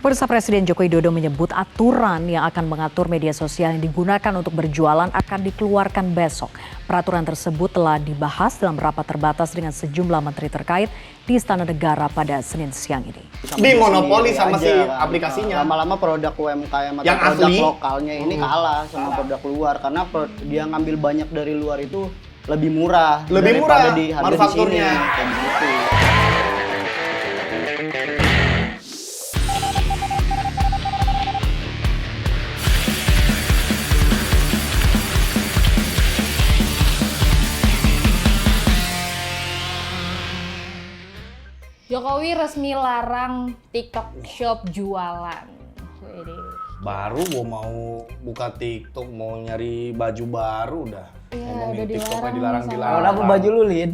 Pemirsa, Presiden Joko Widodo menyebut aturan yang akan mengatur media sosial yang digunakan untuk berjualan akan dikeluarkan besok. Peraturan tersebut telah dibahas dalam rapat terbatas dengan sejumlah menteri terkait di Istana Negara pada Senin siang ini. Dimonopoli sama si aplikasinya. Lama-lama produk UMKM atau yang produk asli lokalnya ini kalah sama produk luar karena dia ngambil banyak dari luar itu lebih murah daripada di harga manufakturnya. Di sini. Kayak gitu. Jokowi resmi larang TikTok Shop jualan. Baru gua mau buka TikTok, mau nyari baju baru udah. Iya, Ngomongin udah TikToknya dilarang. Kenapa baju lu, Lin?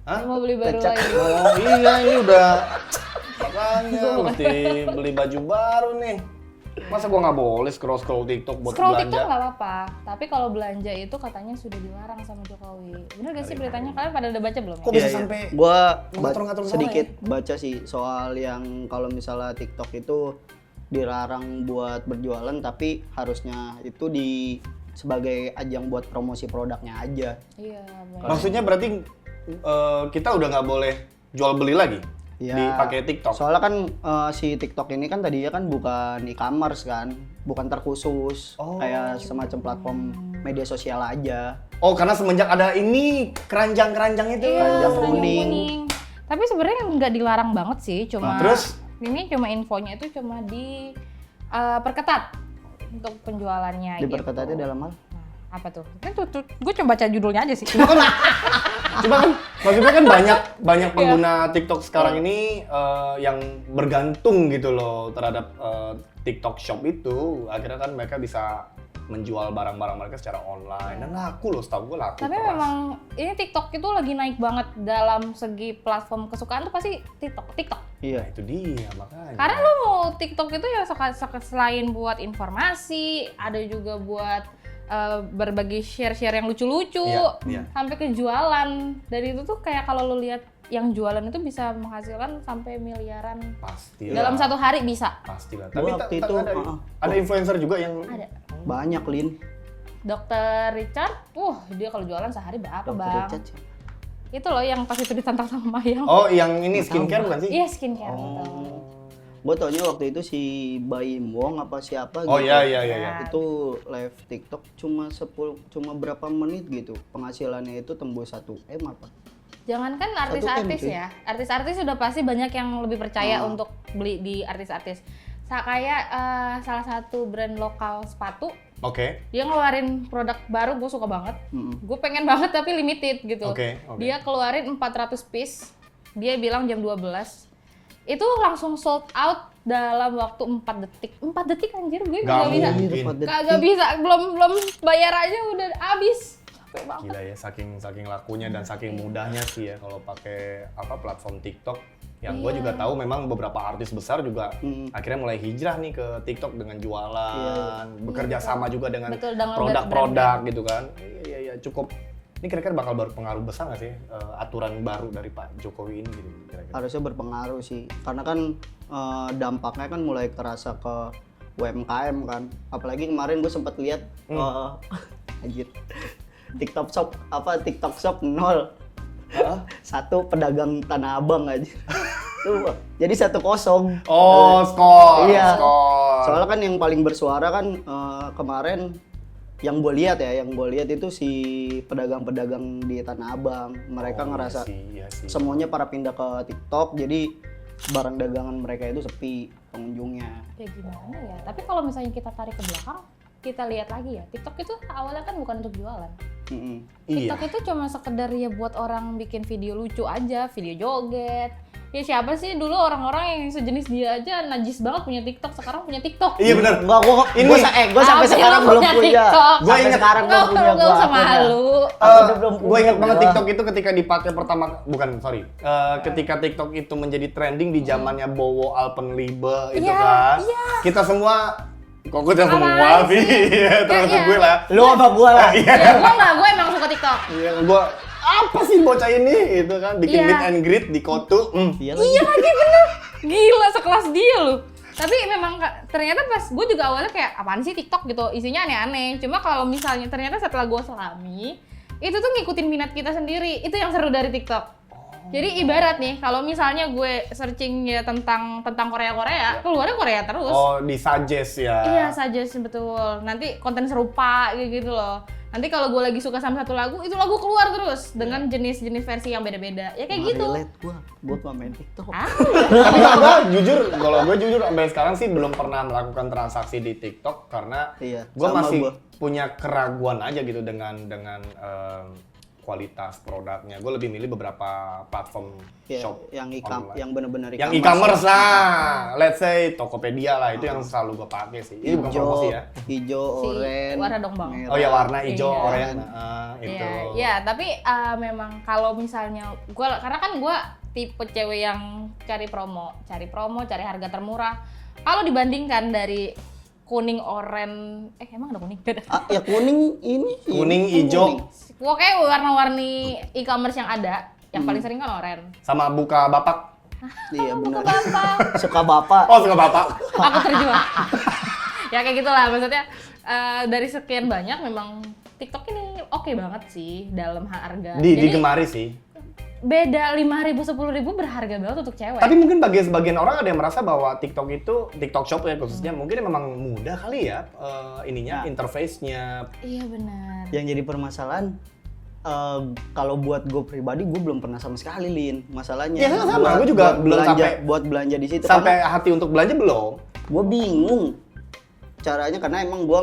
Hah? Mau beli baru Kecak. lagi. Oh iya, ini udah makanya mesti beli baju baru nih. Masa gua nggak boleh scroll TikTok buat Scroll belanja? TikTok nggak apa-apa, tapi kalau belanja itu katanya sudah dilarang sama Jokowi. Bener gak sih beritanya? Kalian pada udah baca belum? Kok Ya? bisa sampai Gua ngatur-ngatur soal sedikit baca sih soal yang kalau misalnya TikTok itu dilarang buat berjualan tapi harusnya itu sebagai ajang buat promosi produknya aja. Iya, bener. Maksudnya berarti kita udah nggak boleh jual beli lagi Ya, dipakai TikTok. Soalnya kan si TikTok ini kan tadinya kan bukan e-commerce kan, bukan terkhusus, kayak semacam platform media sosial aja. Oh, karena semenjak ada ini keranjang-keranjang itu. Iya, keranjang keranjang kuning. Tapi sebenarnya nggak dilarang banget sih, cuma terus? ini cuma infonya itu cuma di perketat untuk penjualannya. Diperketatnya gitu. dalam hal? Nah, apa tuh? Kan tuh gue coba baca judulnya aja sih. Coba kan, maksudnya kan banyak pengguna TikTok sekarang ini yang bergantung gitu loh terhadap TikTok Shop itu. Akhirnya kan mereka bisa menjual barang-barang mereka secara online dan laku loh, setahu gue laku. Tapi keras. memang ini TikTok itu lagi naik banget dalam segi platform kesukaan tuh pasti TikTok. Iya, itu dia makanya. Karena lu mau TikTok itu ya selain buat informasi, ada juga buat berbagi share-share yang lucu-lucu, Iya. sampai ke jualan. Dari itu tuh kayak kalau lu lihat yang jualan itu bisa menghasilkan sampai miliaran Pasti dalam satu hari bisa. pastilah. Gua Tapi waktu itu, ada influencer juga yang Ada. Banyak, Lin. Dokter Richard, dia kalau jualan sehari berapa, Dr. Bang? Richard sih. Itu loh yang pas itu ditantang sama Mayang. Oh, yang ini skincare bukan sih? Iya, skincare betul. Gue taunya waktu itu si Baim Wong apa siapa Oh gitu. iya. Itu live TikTok cuma berapa menit gitu. Penghasilannya itu tembus 1M apa? Jangankan 1M, artis-artis cuy. ya, artis-artis sudah pasti banyak yang lebih percaya untuk beli di artis-artis. Kayak salah satu brand lokal sepatu, Oke. dia ngeluarin produk baru, gue suka banget. Gue pengen banget tapi limited gitu. Oke. Dia keluarin 400 piece, dia bilang jam 12. Itu langsung sold out dalam waktu 4 detik. 4 detik anjir, gue Nggak nggak bisa. mungkin. Kagak bisa, belum bayar aja udah habis. Capek banget. Gila ya, saking lakunya dan saking mudahnya sih ya kalau pakai platform TikTok. Yang gue juga tahu memang beberapa artis besar juga akhirnya mulai hijrah nih ke TikTok dengan jualan, bekerja sama juga dengan Betul, dengan produk-produk gitu kan. Iya, cukup. Ini kira-kira bakal berpengaruh besar nggak sih aturan baru dari Pak Jokowi ini gitu kira-kira? Harusnya berpengaruh sih. Karena kan dampaknya kan mulai kerasa ke UMKM kan. Apalagi kemarin gue sempat lihat anjir. TikTok Shop 0. Satu pedagang Tanah Abang aja. Tuh, jadi 1-0. Oh, skor. Iya. Skor. Soalnya kan yang paling bersuara kan kemarin yang gue lihat itu si pedagang-pedagang di Tanah Abang. Mereka ngerasa Iya sih. semuanya para pindah ke TikTok, jadi barang dagangan mereka itu sepi pengunjungnya. Ya gimana ya? Tapi kalau misalnya kita tarik ke belakang, kita lihat lagi ya, TikTok itu awalnya kan bukan untuk jualan. Mm-mm. Iya. TikTok itu cuma sekedar ya buat orang bikin video lucu aja, video joget. Ya siapa sih dulu orang-orang yang sejenis dia aja najis banget punya TikTok, sekarang punya TikTok. Iya benar. Gue sampai sekarang belum punya. Gua ingat sekarang belum punya. Gak usah malu. Gue ingat banget TikTok itu ketika dipakai ketika TikTok itu menjadi trending di zamannya Bowo Alpenlibe itu Iya, kan. iya. Kita semua kok gue semua Apaan sih, termasuk gue lah. Lu apa gua lah? Ya gue emang suka TikTok. Iya, gue apa sih bocah ini itu kan bikin Iya. meet and greet di Kotu. Iya Iya lagi bener. Gila sekelas dia loh. Tapi memang ternyata pas gue juga awalnya kayak apaan sih TikTok gitu, isinya aneh-aneh. Cuma kalau misalnya ternyata setelah gue selami, itu tuh ngikutin minat kita sendiri. Itu yang seru dari TikTok. Jadi ibarat nih, kalau misalnya gue searching ya tentang Korea, keluarnya Korea terus. Oh, di-suggest ya. Iya, suggest betul. Nanti konten serupa gitu loh. Nanti kalau gue lagi suka sama satu lagu, itu lagu keluar terus dengan jenis-jenis versi yang beda-beda. Ya kayak gitu. Relate gue gak main TikTok. Tapi kalau gue jujur sampai sekarang sih belum pernah melakukan transaksi di TikTok karena Iya, gue sama masih gua. punya keraguan aja gitu dengan kualitas produknya. Gue lebih milih beberapa platform Ya, shop yang online. yang bener-bener Yang e-commerce lah, let's say Tokopedia lah, itu yang selalu gue pakai sih. Ini bukan promosi ya. Hijau, Si oranye, warna dong, Bang. merah. Oh ya, warna hijau, Iya. oranye, itu. Iya, tapi memang kalau misalnya karena kan gue tipe cewek yang cari promo, cari harga termurah. Kalau dibandingkan dari kuning, oranye, emang ada kuning? Beda. Ya kuning ini. Kuning, hijau, Pokoknya warna-warni e-commerce yang ada, yang paling sering kan oranye. sama buka bapak. Iya benar. Bapak, Suka bapak. Oh, suka bapak. aku terjebak. Ya kayak gitulah, maksudnya dari sekian banyak memang TikTok ini oke banget sih dalam harga. Jadi Digemari sih. beda 5.000 10.000 berharga banget untuk cewek. Tapi mungkin bagi sebagian orang ada yang merasa bahwa TikTok Shop ya khususnya mungkin memang mudah kali ya ininya, interface-nya. Iya benar. Yang jadi permasalahan kalau buat gue pribadi gue belum pernah sama sekali Lin masalahnya. Iya, sama. Gue juga belum buat belanja di situ. Sampai hati untuk belanja belum. Gue bingung caranya karena emang gue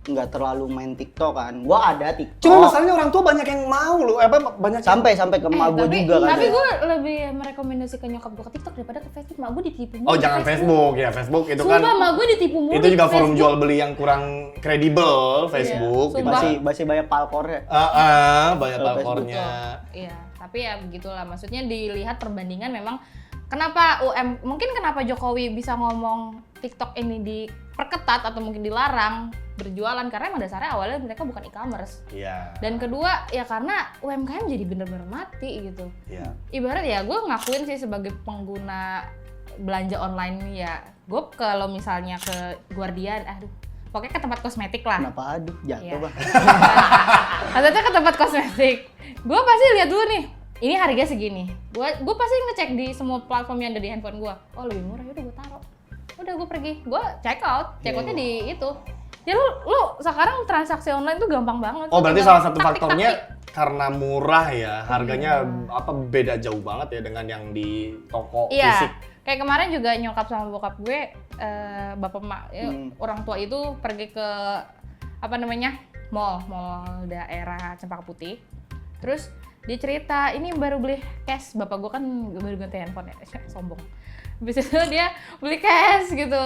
nggak terlalu main TikTok kan. Gue ada TikTok. Cuma masalahnya orang tua banyak yang mau loh, banyak sampai ke emak gue juga kan. Tapi gue lebih merekomendasikan nyokap gue ke TikTok daripada ke Facebook. Mak gue ditipu mulu. Oh, jangan Facebook ya, Facebook itu kan. Sumpah, mak gue ditipu mulu. Itu juga di forum Facebook. jual beli yang kurang kredibel, Facebook. Sumpah. masih banyak palkornya. Banyak Facebook. palkornya. Iya, tapi ya begitulah. Maksudnya dilihat perbandingan memang kenapa mungkin kenapa Jokowi bisa ngomong TikTok ini diperketat atau mungkin dilarang berjualan karena emang dasarnya awalnya mereka bukan e-commerce. Iya. Dan kedua ya karena UMKM jadi bener-bener mati gitu. Iya. Ibarat ya gue ngakuin sih sebagai pengguna belanja online ya, gue kalau misalnya ke Guardian, pokoknya ke tempat kosmetik lah. Kenapa aduh jatuh Iya. Bang. Maksudnya ke tempat kosmetik, gue pasti lihat dulu nih, ini harga segini. Gue pasti ngecek di semua platform yang ada di handphone gue. Oh lebih murah, yaudah gue taruh. Udah gue pergi, gue check outnya di itu. Ya lu sekarang transaksi online tuh gampang banget. Oh, berarti Tinggal salah satu tak, tik, tak, faktornya tik. karena murah ya, harganya beda jauh banget ya dengan yang di toko Iya, fisik. kayak kemarin juga nyokap sama bokap gue, bapak emak, orang tua itu pergi ke mall daerah Cempaka Putih. Terus dia cerita, ini baru beli cash, bapak gue kan baru ganti handphone ya, sombong. Habis itu dia beli cash gitu.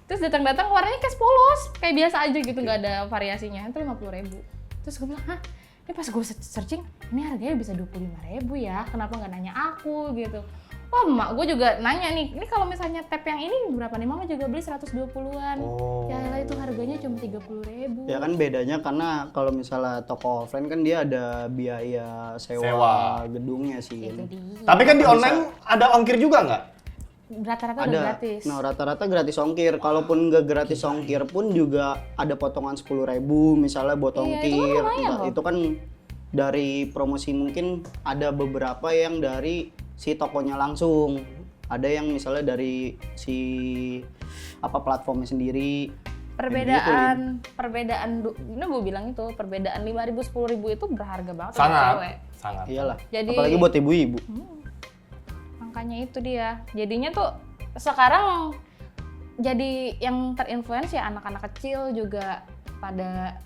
Terus datang warnanya cash polos, kayak biasa aja gitu, nggak ada variasinya. Itu 50.000. Terus gue bilang, ini pas gue searching, ini harganya bisa 25.000 ya, kenapa nggak nanya aku gitu. Wah, emak gue juga nanya nih, ini kalau misalnya tab yang ini berapa nih? Mama juga beli 120-an. Oh. Ya lah, itu harganya cuma 30.000. Ya kan bedanya karena kalau misalnya toko offline kan dia ada biaya sewa gedungnya sih. Itu dia. Tapi kan di online ada ongkir juga nggak? Rata-rata udah gratis. Nah rata-rata gratis ongkir. Kalaupun nggak gratis ongkir pun juga ada potongan 10.000 misalnya buat Iya, ongkir. itu kan lumayan loh. Itu kan dari promosi mungkin ada beberapa yang dari si tokonya langsung. Ada yang misalnya dari si platformnya sendiri. Perbedaan ini gue bilang itu perbedaan 5.000 10.000 itu berharga banget untuk cewek. Sangat. Iyalah. Jadi- Apalagi buat ibu-ibu. Makanya itu dia. Jadinya tuh sekarang jadi yang terinfluence ya anak-anak kecil juga pada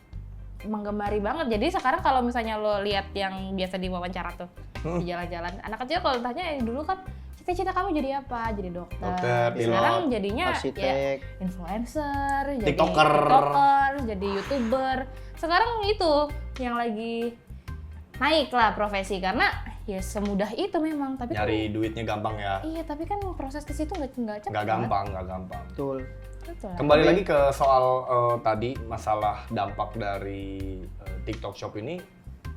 menggemari banget. Jadi sekarang kalau misalnya lo lihat yang biasa diwawancara tuh di jalan-jalan, anak kecil kalau tanya dulu kan cita-cita kamu jadi apa? Jadi dokter. Sekarang pilot, jadinya ya arsitek. influencer, jadi TikToker, jadi YouTuber. Sekarang itu yang lagi naik lah profesi karena ya semudah itu memang. Tapi Nyari duitnya gampang ya. iya, tapi kan proses ke situ nggak cepat. Nggak gampang. Betul. Betul. Kembali lagi ke soal tadi masalah dampak dari TikTok Shop ini,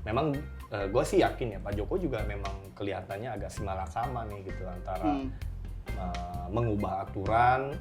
memang gue sih yakin ya Pak Joko juga memang kelihatannya agak simalakama nih gitu antara mengubah aturan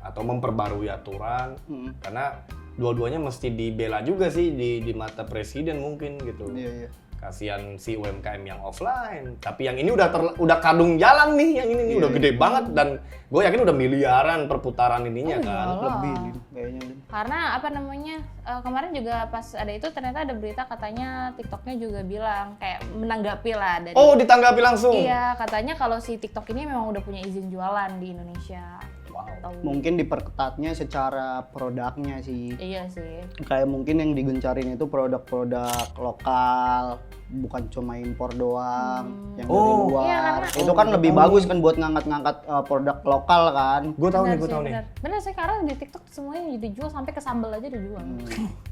atau memperbarui aturan, karena dua-duanya mesti dibela juga sih di mata presiden mungkin gitu. Iya. Kasihan si UMKM yang offline, tapi yang ini udah kadung jalan nih, yang ini nih udah gede banget dan gue yakin udah miliaran perputaran ininya kan. iyalah. Lebih Lin, kayaknya Lin. Karena apa namanya, kemarin juga pas ada itu ternyata ada berita katanya TikToknya juga bilang kayak menanggapi lah dari Oh, ditanggapi langsung. iya, katanya kalau si TikTok ini memang udah punya izin jualan di Indonesia. Wow. Tahu. Mungkin diperketatnya secara produknya sih. Iya sih. Kayak mungkin yang digencarin itu produk-produk lokal, bukan cuma impor doang yang dari Oh. luar. Iya, karena- Itu kan lebih bagus kan buat ngangkat-ngangkat produk lokal kan. Gue tahu nih, Benar gue sih, tahu nih. benar sih, karena di TikTok semuanya dijual sampai ke sambal aja dijual.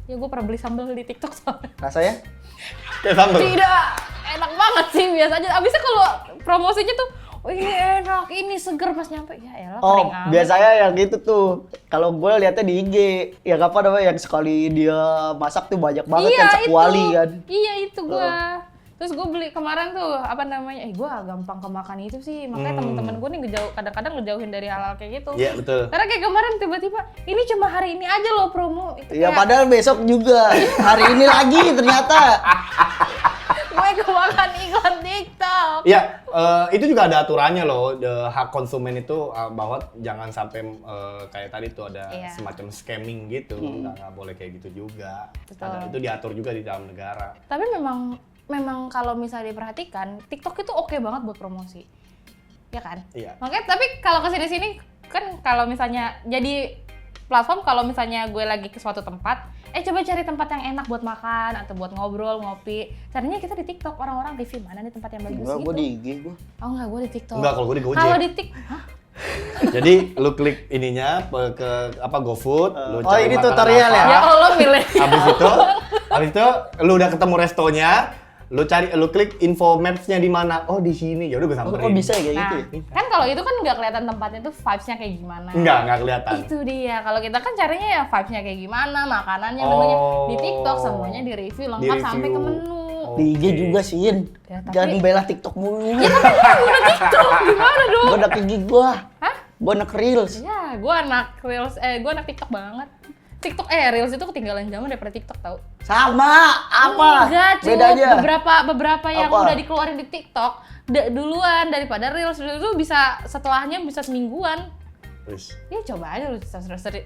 Ya gue pernah beli sambal di TikTok soalnya. Rasanya? Kayak sambel. Tidak, enak banget sih biasa aja. Abisnya kalau promosinya tuh, oh ini enak, ini seger pas nyampe. Ya elah, Oh, kering amat. biasanya yang gitu tuh. Kalau gue lihatnya di IG, ya apa namanya yang sekali dia masak tuh banyak banget Iya kan itu, sekuali kan. iya itu gua. Terus gue beli kemarin tuh apa namanya, gue gampang kemakan itu sih, makanya teman-teman gue nih kadang-kadang ngejauhin dari hal-hal kayak gitu. Iya, betul. Karena kayak kemarin tiba-tiba, ini cuma hari ini aja loh promo. Itu Ya kayak, padahal besok juga. Hari ini lagi ternyata. gue kemakan iklan TikTok. Iya, itu juga ada aturannya loh, hak konsumen itu bahwa jangan sampai kayak tadi tuh ada Iya. semacam scamming gitu, nggak boleh kayak gitu juga. Betul. Itu diatur juga di dalam negara. Tapi memang kalau misalnya diperhatikan, TikTok itu oke banget buat promosi. Ya kan? Iya. Makanya tapi kalau kesini-sini kan kalau misalnya jadi platform, kalau misalnya gue lagi ke suatu tempat, coba cari tempat yang enak buat makan atau buat ngobrol, ngopi. Caranya kita di TikTok, orang-orang review mana nih tempat yang bagus Enggak, gitu. gue di IG gue. Oh enggak, gue di TikTok. Enggak, kalau gue di Gojek. Kalau di Hah? Jadi lu klik ininya ke GoFood, lu Oh, cari ini makanan tutorial apa. ya? Ya Allah, milih. Habis itu lu udah ketemu restonya, lu klik info maps-nya di mana. Oh, di sini. Ya udah gue samperin. Oh, bisa ya kayak Nah, gitu ya? kan kalau itu kan nggak kelihatan tempatnya tuh vibes-nya kayak gimana. Enggak kelihatan. Itu dia. Kalau kita kan caranya ya vibes-nya kayak gimana, makanannya, menunya. Di TikTok semuanya di-review lengkap Di-review. sampai ke menu. Di IG juga sih, Yin. Ya, tapi- Jangan bela TikTok mulu. TikTok gimana dong? Gue anak IG gue. Hah? Gue anak Reels. Ya, gue anak Reels, gue anak TikTok banget. Reels itu ketinggalan zaman daripada TikTok tau. Sama, apa? Enggak, cuy. Bedanya? Beberapa yang Apa? udah dikeluarin di TikTok duluan daripada Reels itu bisa setelahnya bisa semingguan. Terus. Ya coba aja lu seri.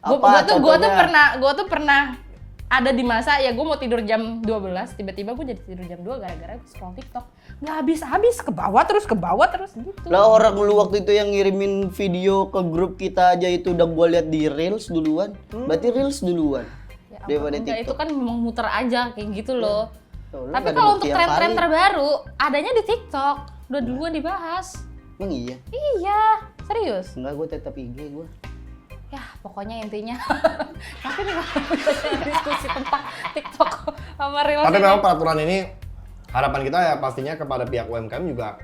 Apa Gue contohnya? tuh pernah ada di masa ya gue mau tidur jam 12, tiba-tiba gue jadi tidur jam 2 gara-gara scroll TikTok. Nggak habis-habis, ke bawah terus gitu. Lah orang lu waktu itu yang ngirimin video ke grup kita aja itu udah gue lihat di Reels duluan. Berarti Reels duluan. Ya daripada ampun, enggak, itu TikTok. kan memang muter aja kayak gitu loh. Oh, lu Tapi nggak ada kalau bukti untuk yang tren-tren valid. terbaru, adanya di TikTok. Udah duluan dibahas. Emang iya? Iya, serius. Enggak, gue tetap IG gue. Ya, pokoknya intinya. Tapi nih kalau misalnya diskusi tentang TikTok sama Reels Tapi ini. memang peraturan ini harapan kita ya pastinya kepada pihak UMKM juga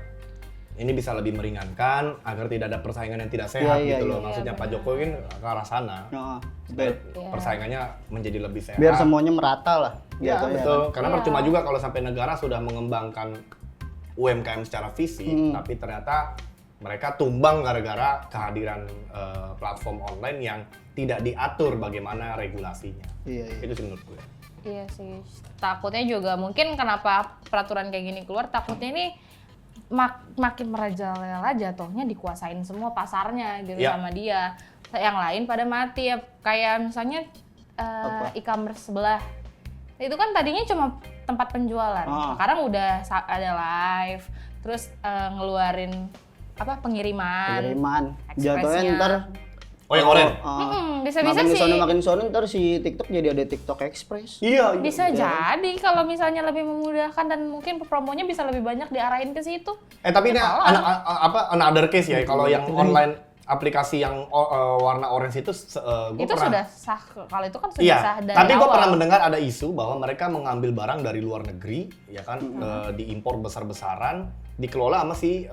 ini bisa lebih meringankan agar tidak ada persaingan yang tidak sehat Iya, gitu iya, loh. iya. Maksudnya Iya, Pak benar. Jokowi kan ke arah sana. Nah, Supaya Iya. persaingannya menjadi lebih sehat. biar semuanya merata lah. Ya, jatuhnya. betul. Karena Iya. percuma juga kalau sampai negara sudah mengembangkan UMKM secara fisik, tapi ternyata mereka tumbang gara-gara kehadiran platform online yang tidak diatur bagaimana regulasinya. Iya, iya. Itu sih menurut gue. Iya sih. Takutnya juga mungkin kenapa peraturan kayak gini keluar, takutnya ini makin merajalela jatuhnya dikuasain semua pasarnya gitu Iya. sama dia. Yang lain pada mati ya, kayak misalnya e-commerce sebelah. Itu kan tadinya cuma tempat penjualan. Sekarang udah ada live, terus ngeluarin pengiriman. Jatuhnya Express-nya. ntar Oh, yang oranye? Bisa-bisa sih. makin sono ntar si TikTok jadi ada TikTok Express. Iya. Bisa jadi kalau misalnya lebih memudahkan dan mungkin promonya bisa lebih banyak diarahin ke situ. Tapi ini another case ya, kalau yang online aplikasi yang warna orange itu gue Itu pernah. sudah sah, kalau itu kan sudah Iya, sah dari tapi gue awal. pernah mendengar ada isu bahwa mereka mengambil barang dari luar negeri, ya kan, diimpor besar-besaran, dikelola sama si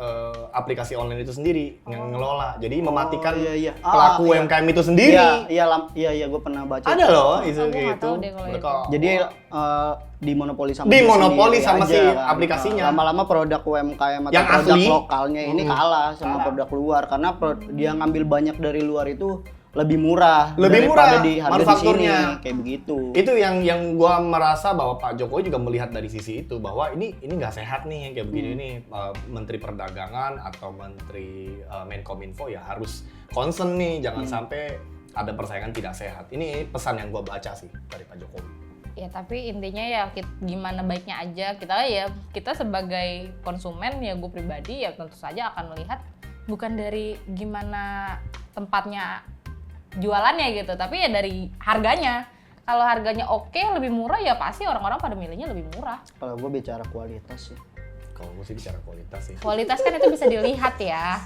aplikasi online itu sendiri yang ngelola. Jadi mematikan iya. pelaku Iya. UMKM itu sendiri. Iya, gue pernah baca. Ada loh isu Gua nggak kayak tahu gitu. deh kalau Mereka Jadi dimonopoli sama Dimonopoli dia sama sendiri si aja, kan. aplikasinya. Lama-lama produk UMKM atau Yang produk asli. lokalnya ini kalah sama produk luar karena dia ngambil banyak dari luar itu lebih murah Lebih daripada murah di harga di sini manufakturnya. kayak begitu. itu yang gua merasa bahwa Pak Jokowi juga melihat dari sisi itu bahwa ini nggak sehat nih yang kayak begini nih. Menteri Perdagangan atau Menteri Menkominfo ya harus concern nih, jangan sampai ada persaingan tidak sehat. Ini pesan yang gua baca sih dari Pak Jokowi. Ya tapi intinya ya gimana baiknya aja kita sebagai konsumen ya gue pribadi ya tentu saja akan melihat bukan dari gimana tempatnya jualannya gitu, tapi ya dari harganya. Kalau harganya oke, lebih murah ya pasti orang-orang pada milihnya lebih murah. Kalau gue bicara kualitas sih. Kalau gue sih bicara kualitas sih. Kualitas kan itu bisa dilihat ya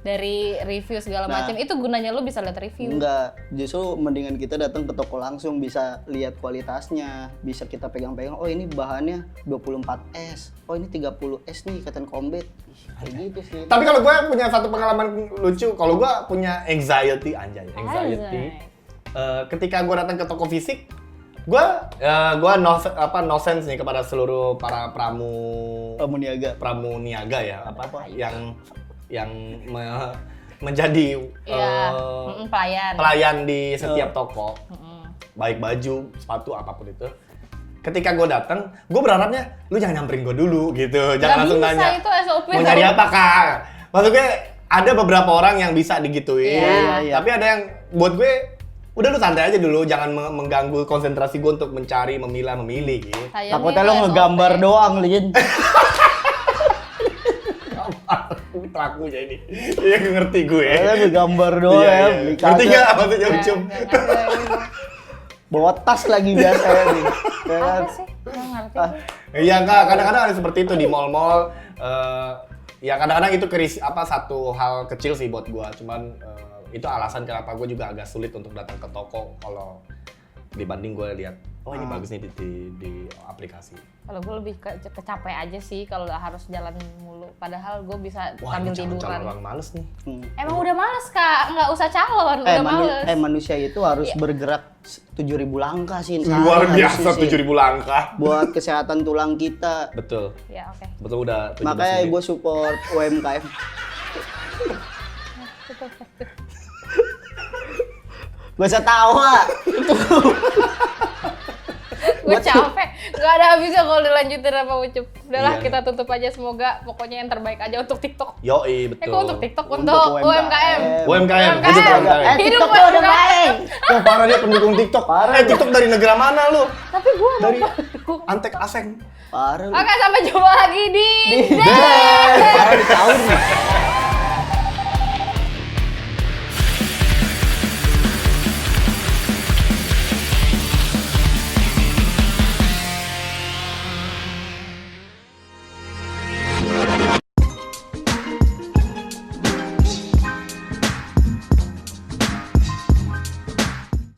dari review segala Nah. macam. Itu gunanya lu bisa lihat review. Enggak, justru mendingan kita datang ke toko langsung bisa lihat kualitasnya, bisa kita pegang-pegang. Oh ini bahannya 24S, oh ini 30S nih Cotton Combat. Kayak gitu sih. Tapi kalau gue punya satu pengalaman lucu, kalau gue punya anxiety. Ketika gue datang ke toko fisik, gue no sense nih kepada seluruh para pramuniaga ya, yang menjadi Iya, pelayan. pelayan di setiap toko, baik baju, sepatu, apapun itu. Ketika gue datang, gue berharapnya lu jangan nyamperin gue dulu gitu, jangan langsung bisa, nanya itu SOP mau nyari apa kak. Maksudnya ada beberapa orang yang bisa digituin, Iya. tapi ada yang buat gue udah lu santai aja dulu, jangan mengganggu konsentrasi gue untuk mencari, memilih gitu. Sayangnya Takutnya itu lo SOP. ngegambar doang, Lin. Pelakunya ini, iya ngerti gue. Ngegambar doang Iya, ya, iya. beli Ngerti kaca. nggak maksudnya Ucum? Nggak ngerti gitu. Bawa tas lagi biasanya nih. Ya kan? Apa sih? Nggak ngerti. Iya enggak, kadang-kadang ada seperti itu di mall-mall. Ya kadang-kadang itu satu hal kecil sih buat gua, cuman itu alasan kenapa gua juga agak sulit untuk datang ke toko kalau dibanding gua lihat oh ini bagus nih di aplikasi. Kalau gue lebih kecapek aja sih kalau harus jalan mulu. Padahal gue bisa Wah, sambil ini calon tiduran. orang males nih. Emang udah males kak, nggak usah calon, udah males. Manusia itu harus bergerak 7.000 langkah sih. Luar sehari biasa harusnya sih. 7.000 langkah. Buat kesehatan tulang kita. Betul. Ya oke. Betul udah 17 Makanya menit. gue support UMKM. Gak usah tawa. Gue capek, nggak ada habisnya kalau dilanjutin apa Ucup. Udahlah Iya. kita tutup aja, semoga pokoknya yang terbaik aja untuk TikTok. Yoi, betul. Kok untuk TikTok, Untuk untuk UMKM. UMKM. Hidup UMKM. Hidup TikTok udah UMKM. baik. Wah, parah dia pendukung TikTok. Parah. TikTok dari negara mana lu? Tapi gue Dari Antek Aseng. Parah lu. Oke, sampai jumpa lagi di Parah di tahun nih.